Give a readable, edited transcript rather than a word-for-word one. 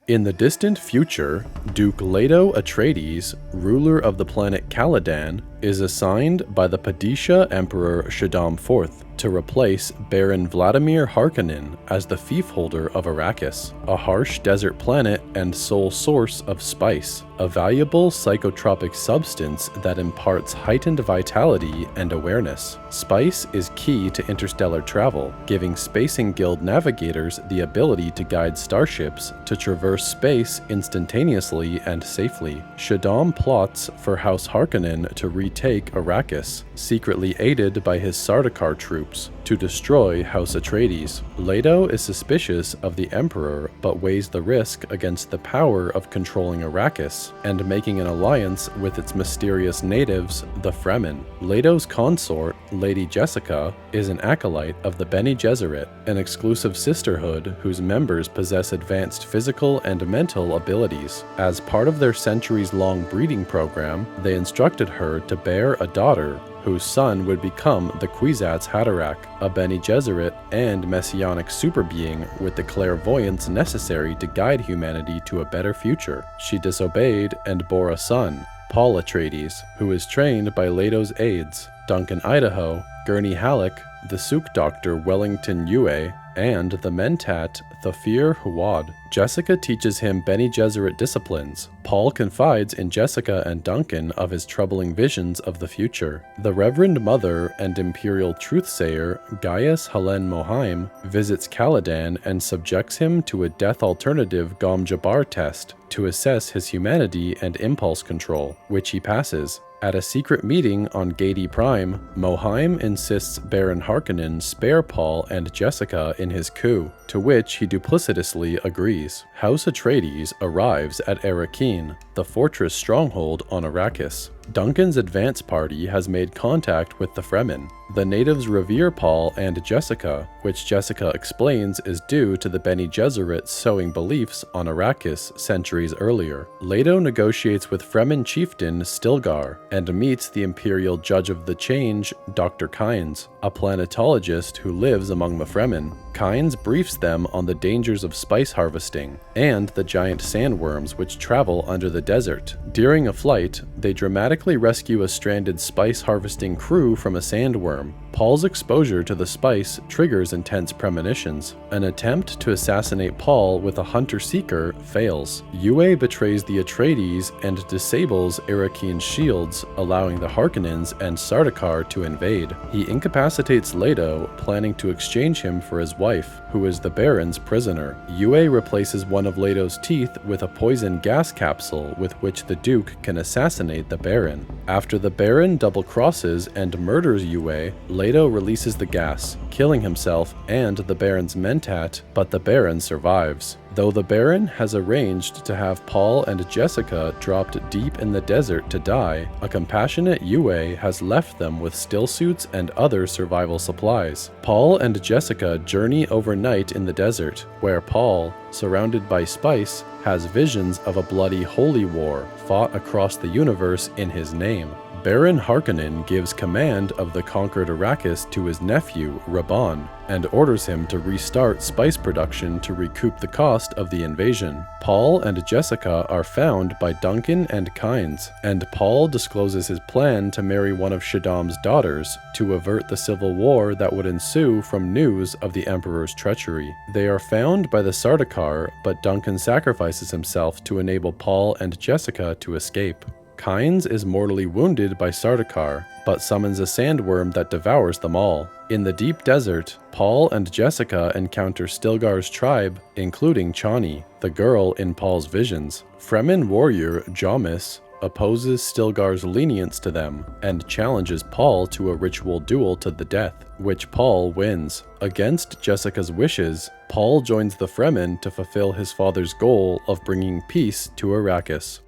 In the distant future, Duke Leto Atreides, ruler of the planet Caladan, is assigned by the Padishah Emperor Shaddam IV to replace Baron Vladimir Harkonnen as the fiefholder of Arrakis, a harsh desert planet and sole source of spice, a valuable psychotropic substance that imparts heightened vitality and awareness. Spice is key to interstellar travel, giving Spacing Guild navigators the ability to guide starships to traverse space instantaneously and safely. Shaddam plots for House Harkonnen to retake Arrakis, secretly aided by his Sardaukar troops, to destroy House Atreides. Leto is suspicious of the Emperor but weighs the risk against the power of controlling Arrakis and making an alliance with its mysterious natives, the Fremen. Leto's consort, Lady Jessica, is an acolyte of the Bene Gesserit, an exclusive sisterhood whose members possess advanced physical and mental abilities. As part of their centuries-long breeding program, they instructed her to bear a daughter whose son would become the Kwisatz Haderach, a Bene Gesserit and messianic superbeing with the clairvoyance necessary to guide humanity to a better future. She disobeyed and bore a son, Paul Atreides, who is trained by Leto's aides, Duncan Idaho, Gurney Halleck, the Suk Doctor Wellington Yue, and the Mentat Thafir Huwad. Jessica teaches him Bene Gesserit disciplines. Paul confides in Jessica and Duncan of his troubling visions of the future. The Reverend Mother and Imperial Truthsayer Gaius Helen Mohaim visits Caladan and subjects him to a death alternative Gom Jabbar test to assess his humanity and impulse control, which he passes. At a secret meeting on Gadi Prime, Mohaim insists Baron Harkonnen spare Paul and Jessica in his coup, to which he duplicitously agrees. House Atreides arrives at Arrakeen, the fortress stronghold on Arrakis. Duncan's advance party has made contact with the Fremen. The natives revere Paul and Jessica, which Jessica explains is due to the Bene Gesserit sowing beliefs on Arrakis centuries earlier. Leto negotiates with Fremen chieftain Stilgar and meets the Imperial Judge of the Change, Dr. Kynes, a planetologist who lives among the Fremen. Kynes briefs them on the dangers of spice harvesting and the giant sandworms which travel under the desert. During a flight, they dramatically rescue a stranded spice harvesting crew from a sandworm. Paul's exposure to the spice triggers intense premonitions. An attempt to assassinate Paul with a hunter-seeker fails. Yue betrays the Atreides and disables Arrakeen's shields, allowing the Harkonnens and Sardaukar to invade. He incapacitates Leto, planning to exchange him for his wife, who is the Baron's prisoner. Yue replaces one of Leto's teeth with a poison gas capsule with which the Duke can assassinate the Baron. After the Baron double-crosses and murders Yue, Leto releases the gas, killing himself and the Baron's mentat, but the Baron survives. Though the Baron has arranged to have Paul and Jessica dropped deep in the desert to die, a compassionate Yue has left them with stillsuits and other survival supplies. Paul and Jessica journey overnight in the desert, where Paul, surrounded by spice, has visions of a bloody holy war fought across the universe in his name. Baron Harkonnen gives command of the conquered Arrakis to his nephew, Rabban, and orders him to restart spice production to recoup the cost of the invasion. Paul and Jessica are found by Duncan and Kynes, and Paul discloses his plan to marry one of Shaddam's daughters to avert the civil war that would ensue from news of the Emperor's treachery. They are found by the Sardaukar, but Duncan sacrifices himself to enable Paul and Jessica to escape. Kynes is mortally wounded by Sardaukar, but summons a sandworm that devours them all. In the deep desert, Paul and Jessica encounter Stilgar's tribe, including Chani, the girl in Paul's visions. Fremen warrior Jamis opposes Stilgar's lenience to them and challenges Paul to a ritual duel to the death, which Paul wins. Against Jessica's wishes, Paul joins the Fremen to fulfill his father's goal of bringing peace to Arrakis.